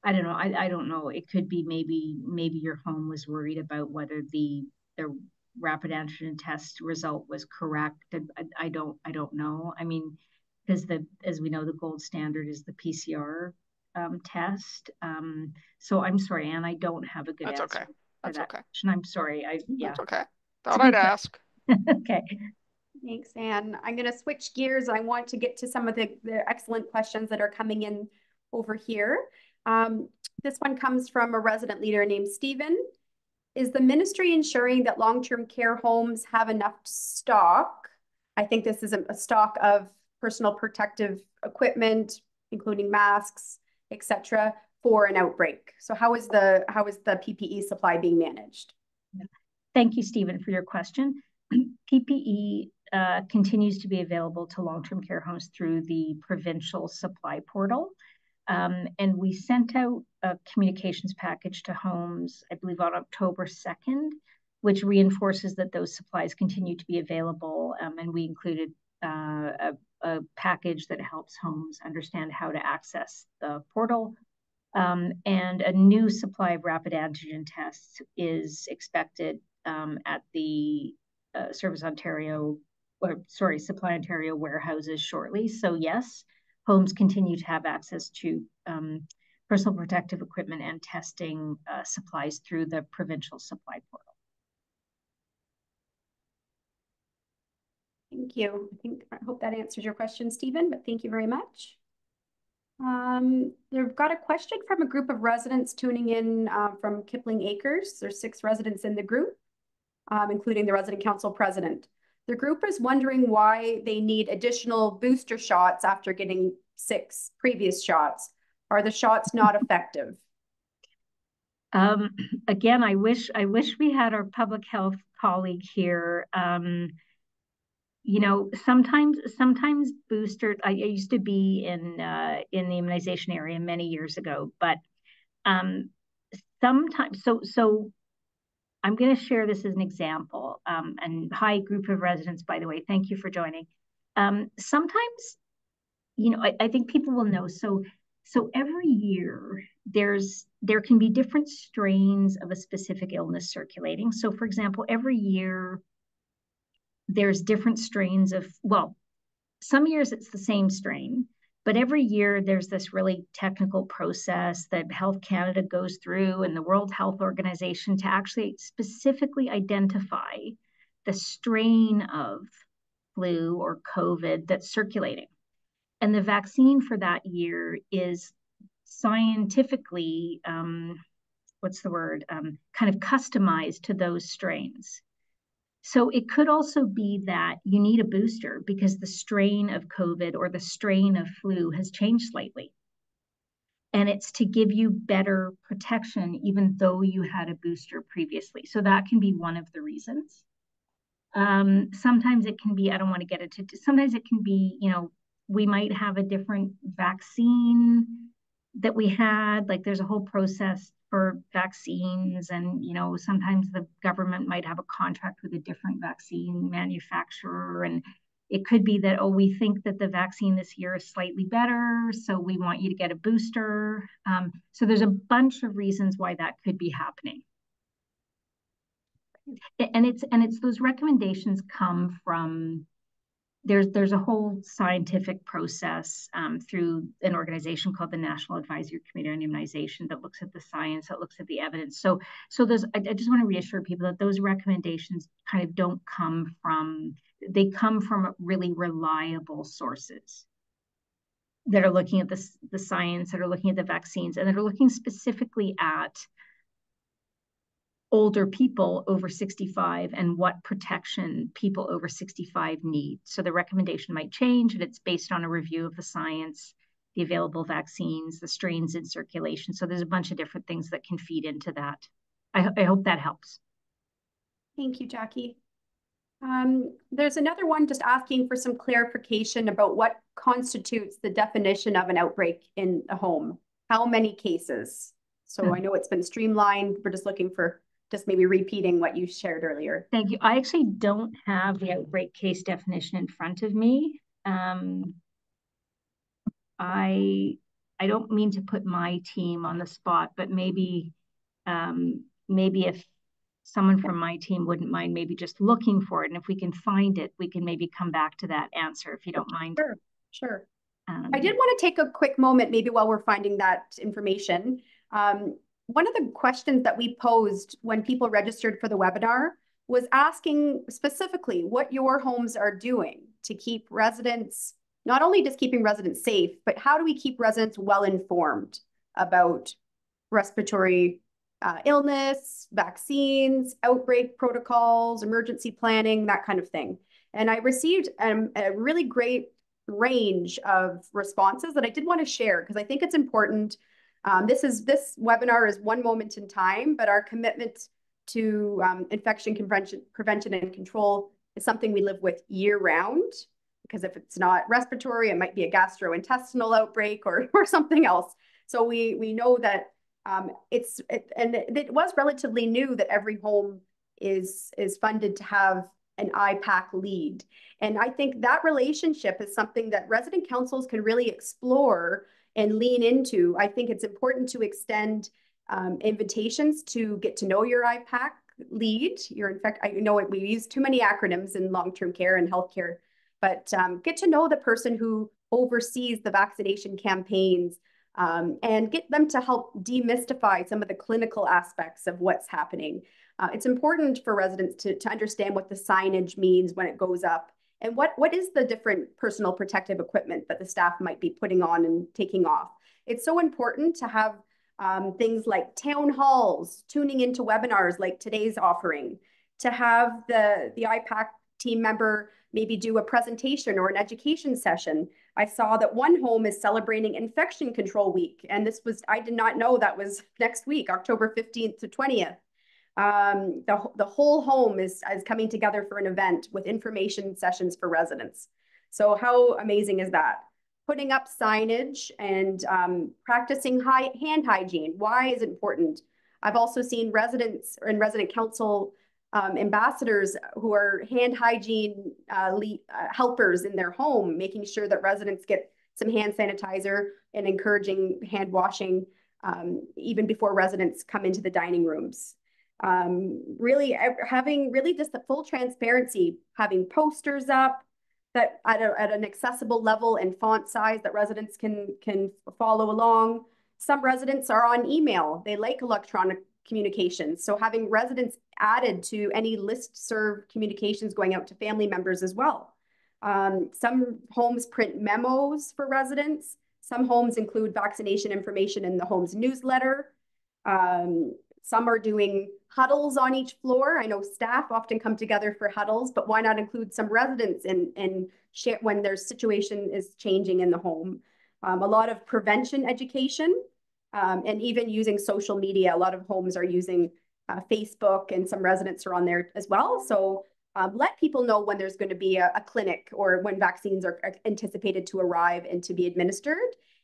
I don't know. I don't know. It could be maybe your home was worried about whether the rapid antigen test result was correct. I don't know. I mean, because as we know, the gold standard is the PCR test. So I'm sorry, Anne, I don't have a good
That's
answer
okay.
for
That's
that
okay.
question. I'm sorry.
That's okay.
It's a
Thought I'd
good
ask.
Okay.
Thanks, Anne. I'm going to switch gears. I want to get to some of the excellent questions that are coming in over here. This one comes from a resident leader named Stephen. Is the ministry ensuring that long-term care homes have enough stock? I think this is a stock of personal protective equipment, including masks, etc., for an outbreak. So how is the PPE supply being managed?
Thank you, Stephen, for your question. PPE continues to be available to long-term care homes through the provincial supply portal. And we sent out a communications package to homes, I believe on October 2nd, which reinforces that those supplies continue to be available. And we included a package that helps homes understand how to access the portal. And a new supply of rapid antigen tests is expected at the Supply Ontario warehouses shortly. So yes, homes continue to have access to personal protective equipment and testing supplies through the provincial supply portal.
Thank you. I hope that answers your question, Stephen, but thank you very much. They've got a question from a group of residents tuning in from Kipling Acres. There's 6 residents in the group, including the resident council president. The group is wondering why they need additional booster shots after getting 6 previous shots. Are the shots not effective?
Again, I wish we had our public health colleague here. You know, sometimes boosters. I used to be in the immunization area many years ago, but sometimes. So I'm going to share this as an example. And hi, group of residents, by the way, thank you for joining. Sometimes, you know, I think people will know. So every year there can be different strains of a specific illness circulating. So for example, every year there's different strains of, well, some years it's the same strain, but every year there's this really technical process that Health Canada goes through and the World Health Organization to actually specifically identify the strain of flu or COVID that's circulating. And the vaccine for that year is scientifically, kind of customized to those strains. So it could also be that you need a booster because the strain of COVID or the strain of flu has changed slightly. And it's to give you better protection, even though you had a booster previously. So that can be one of the reasons. Sometimes it can be, I don't want to get into, sometimes it can be, you know, we might have a different vaccine that we had, like there's a whole process for vaccines, and you know, sometimes the government might have a contract with a different vaccine manufacturer, and it could be that, oh, we think that the vaccine this year is slightly better, so we want you to get a booster. So there's a bunch of reasons why that could be happening. And it's those recommendations come from, there's a whole scientific process through an organization called the National Advisory Committee on Immunization that looks at the science, that looks at the evidence. So I just want to reassure people that those recommendations kind of don't come from, they come from really reliable sources that are looking at the science, that are looking at the vaccines, and that are looking specifically at older people over 65 and what protection people over 65 need. So the recommendation might change, and it's based on a review of the science, the available vaccines, the strains in circulation. So there's a bunch of different things that can feed into that. I hope that helps.
Thank you, Jackie. There's another one just asking for some clarification about what constitutes the definition of an outbreak in a home. How many cases? So I know it's been streamlined. We're just looking for just maybe repeating what you shared earlier.
Thank you. I actually don't have the outbreak case definition in front of me. I don't mean to put my team on the spot, but maybe if someone from my team wouldn't mind maybe just looking for it, and if we can find it, we can maybe come back to that answer if you don't mind.
Sure, sure. I did want to take a quick moment, maybe while we're finding that information. One of the questions that we posed when people registered for the webinar was asking specifically what your homes are doing to keep residents, not only just keeping residents safe, but how do we keep residents well informed about respiratory illness, vaccines, outbreak protocols, emergency planning, that kind of thing. And I received a really great range of responses that I did want to share because I think it's important. This webinar is one moment in time, but our commitment to infection prevention and control is something we live with year round. Because if it's not respiratory, it might be a gastrointestinal outbreak or something else. So we know that it was relatively new that every home is funded to have an IPAC lead. And I think that relationship is something that resident councils can really explore and lean into. I think it's important to extend invitations to get to know your IPAC lead. I know we use too many acronyms in long-term care and healthcare, but get to know the person who oversees the vaccination campaigns and get them to help demystify some of the clinical aspects of what's happening. It's important for residents to understand what the signage means when it goes up and what is the different personal protective equipment that the staff might be putting on and taking off. It's so important to have things like town halls, tuning into webinars like today's offering, to have the IPAC team member maybe do a presentation or an education session. I saw that one home is celebrating Infection Control Week, and I did not know that was next week, October 15th to 20th. The whole home is coming together for an event with information sessions for residents. So how amazing is that? Putting up signage and practicing hand hygiene. Why is it important? I've also seen residents and resident council ambassadors who are hand hygiene helpers in their home, making sure that residents get some hand sanitizer and encouraging hand washing even before residents come into the dining rooms. Really having just the full transparency, having posters up that at an accessible level and font size that residents can follow along. Some residents are on email. They like electronic communications. So having residents added to any listserv communications going out to family members as well. Some homes print memos for residents. Some homes include vaccination information in the home's newsletter. Some are doing huddles on each floor. I know staff often come together for huddles, but why not include some residents and share when their situation is changing in the home? A lot of prevention education. And even using social media. A lot of homes are using Facebook, and some residents are on there as well. So let people know when there's going to be a clinic or when vaccines are anticipated to arrive and to be administered.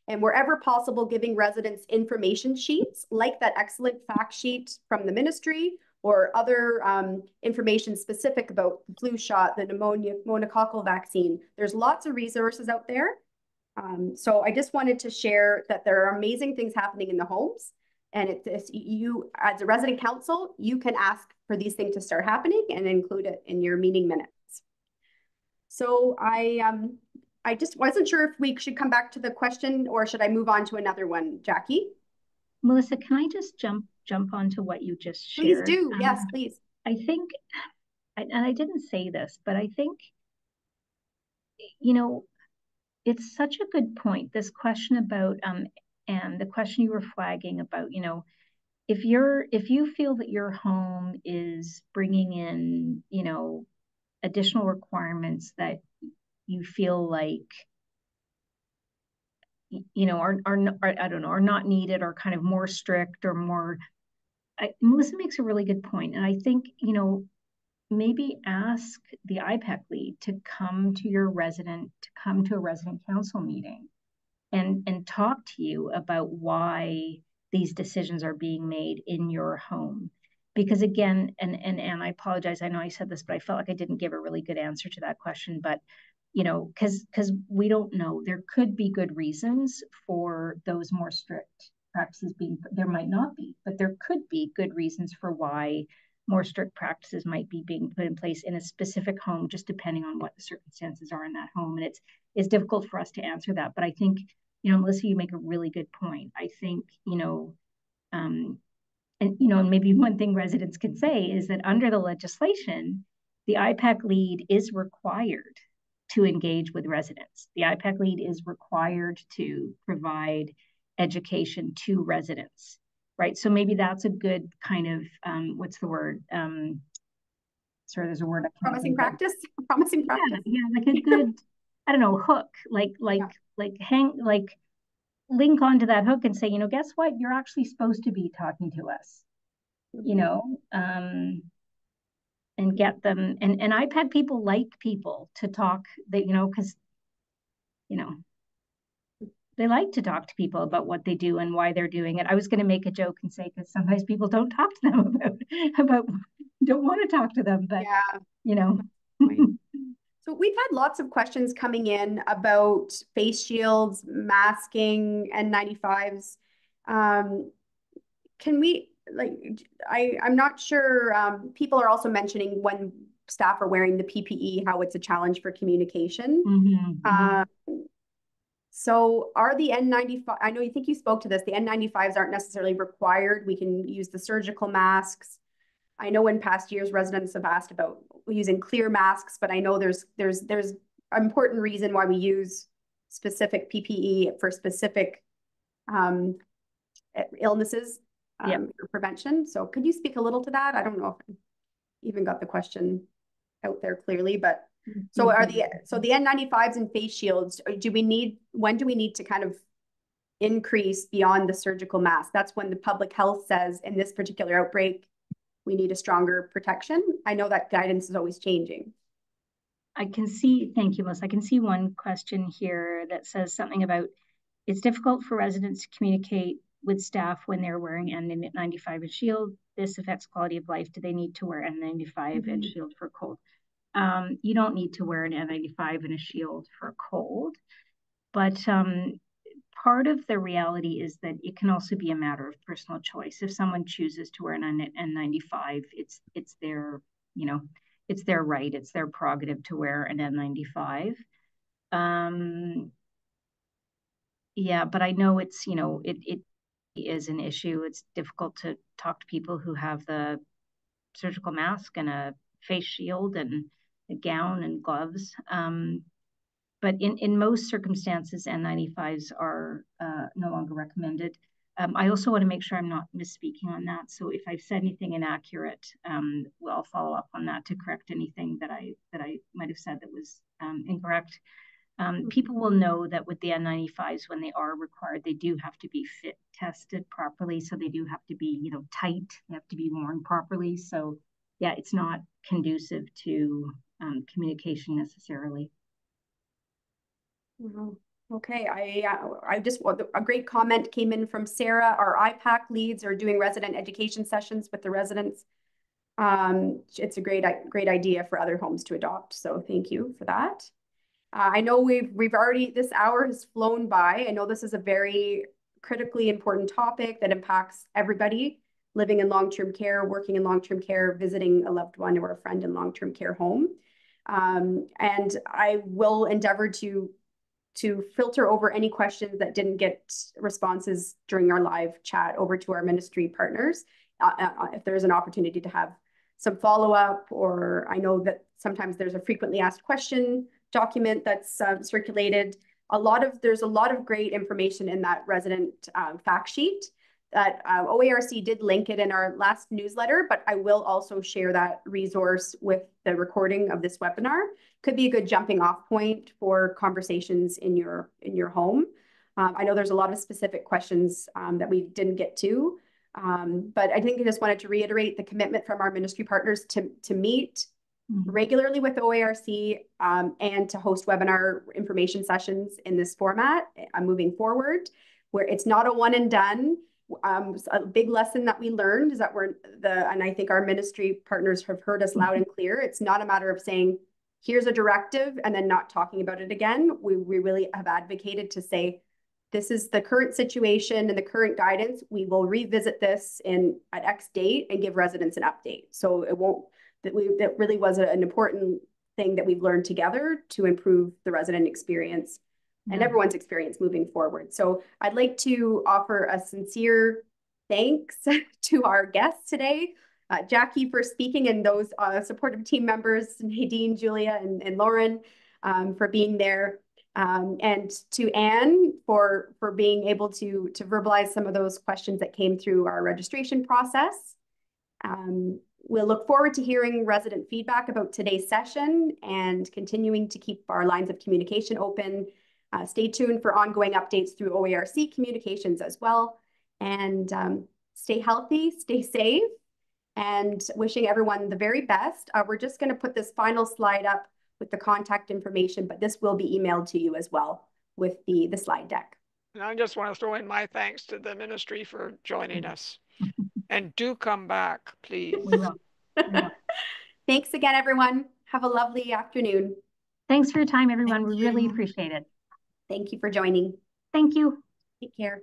And wherever possible, giving residents information sheets like that excellent fact sheet from the ministry or other information specific about the flu shot, the pneumococcal vaccine. There's lots of resources out there. So I just wanted to share that there are amazing things happening in the homes, and you, as a resident council, you can ask for these things to start happening and include it in your meeting minutes. So I just wasn't sure if we should come back to the question or should I move on to another one, Jackie?
Melissa, can I just jump onto what you just shared?
Please do. Yes, please.
I think, and I didn't say this, but I think, you know, it's such a good point, this question about, and the question you were flagging about, you know, if you feel that your home is bringing in, you know, additional requirements that you feel like, you know, are I don't know, are not needed or kind of more strict or more, Melissa makes a really good point. And I think, you know, maybe ask the IPAC lead to come to a resident council meeting and talk to you about why these decisions are being made in your home. Because again, and I apologize, I know I said this, but I felt like I didn't give a really good answer to that question. But, you know, because we don't know, there could be good reasons for those more strict practices there might not be, but there could be good reasons for why more strict practices might be being put in place in a specific home, just depending on what the circumstances are in that home. And it's difficult for us to answer that. But I think, you know, Melissa, you make a really good point. I think, you know, and, you know, maybe one thing residents can say is that under the legislation, the IPAC lead is required to engage with residents. The IPAC lead is required to provide education to residents, right? So maybe that's a good kind of, what's the word? Sorry, there's a word.
Promising practice? Promising practice?
Yeah, like a good, I don't know, hook, like link onto that hook and say, you know, guess what? You're actually supposed to be talking to us, you know, and get them. And IPAC people like people to talk, that, you know, because, you know, they like to talk to people about what they do and why they're doing it. I was going to make a joke and say, because sometimes people don't talk to them about don't want to talk to them, but yeah, you know.
So we've had lots of questions coming in about face shields, masking, N95s. Can we, like, I'm not sure, people are also mentioning when staff are wearing the PPE, how it's a challenge for communication. So are the N95, I know you think you spoke to this, the N95s aren't necessarily required. We can use the surgical masks. I know in past years, residents have asked about using clear masks, but I know there's an important reason why we use specific PPE for specific illnesses for prevention. So could you speak a little to that? I don't know if I even got the question out there clearly, but so the N95s and face shields, when do we need to kind of increase beyond the surgical mask? That's when the public health says in this particular outbreak, we need a stronger protection. I know that guidance is always changing.
I can see, thank you, Melissa. I can see one question here that says something about, it's difficult for residents to communicate with staff when they're wearing N95 and shield. This affects quality of life. Do they need to wear N95 and shield for cold? You don't need to wear an N95 and a shield for a cold, but part of the reality is that it can also be a matter of personal choice. If someone chooses to wear an N95, it's their, you know, it's their right, it's their prerogative to wear an N95. Yeah, but I know it's, you know, it is an issue. It's difficult to talk to people who have the surgical mask and a face shield and a gown and gloves. But in most circumstances, N95s are no longer recommended. I also want to make sure I'm not misspeaking on that. So if I've said anything inaccurate, well, I'll follow up on that to correct anything that I might have said that was incorrect. People will know that with the N95s, when they are required, they do have to be fit tested properly. So they do have to be, you know, tight. They have to be worn properly. So yeah, it's not conducive to communication necessarily.
Okay, I just, a great comment came in from Sarah. Our IPAC leads are doing resident education sessions with the residents. It's a great idea for other homes to adopt. So thank you for that. I know we've already, this hour has flown by. I know this is a very critically important topic that impacts everybody living in long-term care, working in long-term care, visiting a loved one or a friend in long-term care home. And I will endeavor to filter over any questions that didn't get responses during our live chat over to our ministry partners. If there's an opportunity to have some follow-up, or I know that sometimes there's a frequently asked question document that's circulated. There's a lot of great information in that resident fact sheet that OARC did link it in our last newsletter, but I will also share that resource with the recording of this webinar. Could be a good jumping off point for conversations in your home. I know there's a lot of specific questions that we didn't get to, but I think I just wanted to reiterate the commitment from our ministry partners to meet regularly with OARC and to host webinar information sessions in this format moving forward, where it's not a one and done. A big lesson that we learned is that and I think our ministry partners have heard us loud and clear. It's not a matter of saying, here's a directive and then not talking about it again. We really have advocated to say, this is the current situation and the current guidance. We will revisit this at X date and give residents an update. So it won't, that really was an important thing that we've learned together to improve the resident experience and everyone's experience moving forward. So I'd like to offer a sincere thanks to our guests today, Jackie for speaking, and those supportive team members, Nadine, Julia, and Lauren for being there, and to Anne for being able to verbalize some of those questions that came through our registration process. We'll look forward to hearing resident feedback about today's session and continuing to keep our lines of communication open. Stay tuned for ongoing updates through OARC communications as well. And stay healthy, stay safe, and wishing everyone the very best. We're just going to put this final slide up with the contact information, but this will be emailed to you as well with the slide deck.
And I just want to throw in my thanks to the ministry for joining us. And do come back, please.
We will.
Thanks again, everyone. Have a lovely afternoon.
Thanks for your time, everyone. We really appreciate it.
Thank you for joining.
Thank you.
Take care.